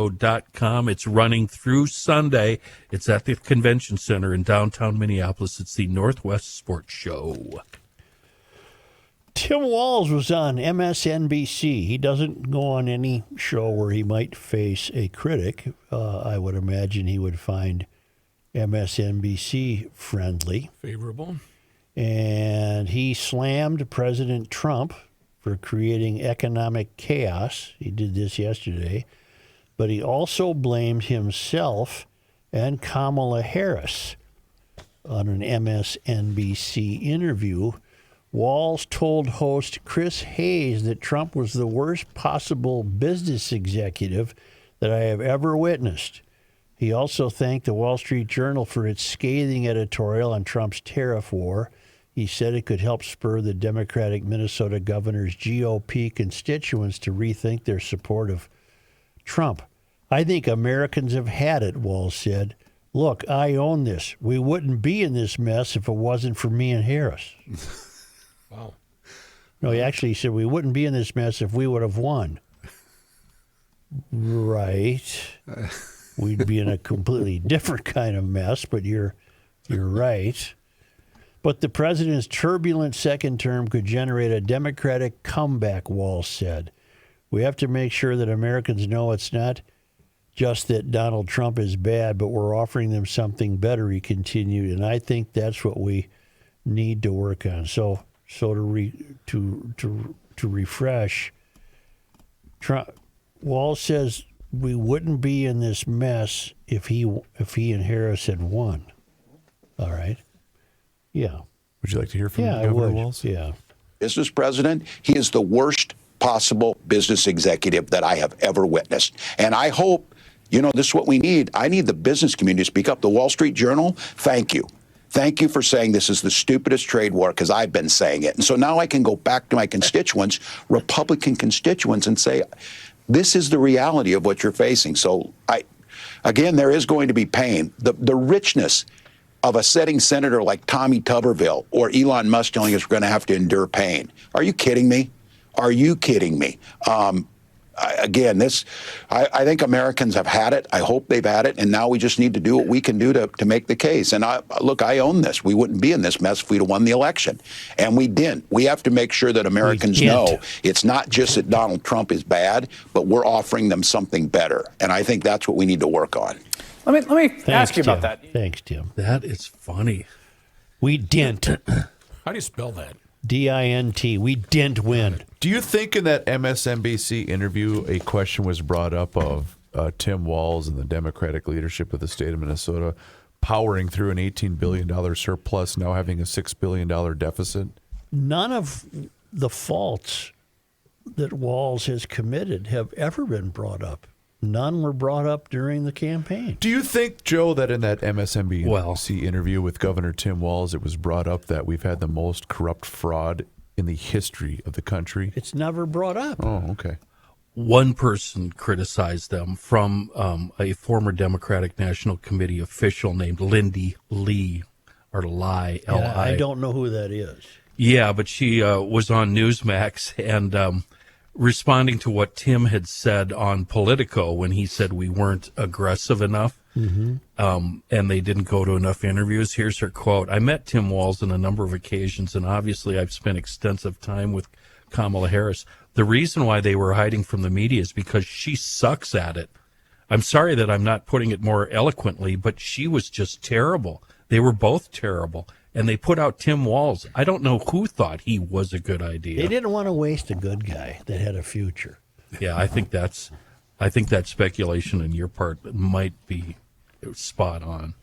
sportshow.com. It's running through Sunday. It's at the Convention Center in downtown Minneapolis. It's the Northwest Sports Show. Tim Walz was on MSNBC. He doesn't go on any show where he might face a critic. I would imagine he would find MSNBC friendly. Favorable. And he slammed President Trump for creating economic chaos. He did this yesterday. But he also blamed himself and Kamala Harris on an MSNBC interview. Walz told host Chris Hayes that Trump was the worst possible business executive that I have ever witnessed. He also thanked the Wall Street Journal for its scathing editorial on Trump's tariff war. He said it could help spur the Democratic Minnesota governor's GOP constituents to rethink their support of Trump. I think Americans have had it, Walz said. Look, I own this. We wouldn't be in this mess if it wasn't for me and Harris. Wow. No, he actually said we wouldn't be in this mess if we would have won. Right. We'd be in a completely different kind of mess, but you're right. But the president's turbulent second term could generate a Democratic comeback, Walz said. We have to make sure that Americans know it's not just that Donald Trump is bad, but we're offering them something better, he continued. And I think that's what we need to work on. So to refresh, Walz says we wouldn't be in this mess if he and Harris had won. All right. Yeah. Would you like to hear from Governor Walz? Yeah. Business president, he is the worst possible business executive that I have ever witnessed. And I hope, this is what we need. I need the business community to speak up. The Wall Street Journal, thank you. Thank you for saying this is the stupidest trade war, because I've been saying it. And so now I can go back to my constituents, Republican constituents, and say, this is the reality of what you're facing. So, again, there is going to be pain. The richness of a sitting senator like Tommy Tuberville or Elon Musk telling us we're going to have to endure pain. Are you kidding me? Are you kidding me? I think Americans have had it. I hope they've had it. And now we just need to do what we can do to make the case. And I own this. We wouldn't be in this mess if we'd have won the election. And we didn't. We have to make sure that Americans know it's not just that Donald Trump is bad, but we're offering them something better. And I think that's what we need to work on. Let me ask you about that. Thanks, Tim. That is funny. We didn't. How do you spell that? DINT. We didn't win. Do you think in that MSNBC interview a question was brought up of Tim Walz and the Democratic leadership of the state of Minnesota powering through an $18 billion surplus, now having a $6 billion deficit? None of the faults that Walz has committed have ever been brought up. None were brought up during the campaign. Do you think, Joe, that in that MSNBC interview with Governor Tim Walz, it was brought up that we've had the most corrupt fraud in the history of the country? It's never brought up. Oh, okay. One person criticized them from a former Democratic National Committee official named Lindy Lee, or Lie, L-I. I don't know who that is. Yeah, but she was on Newsmax and responding to what Tim had said on Politico when he said we weren't aggressive enough and they didn't go to enough interviews. Here's her quote. I met Tim Walz on a number of occasions, and obviously I've spent extensive time with Kamala Harris. The reason why they were hiding from the media is because she sucks at it. I'm sorry that I'm not putting it more eloquently, but she was just terrible. They were both terrible. And they put out Tim Walz. I don't know who thought he was a good idea. They didn't want to waste a good guy that had a future. Yeah, I think that speculation on your part might be spot on.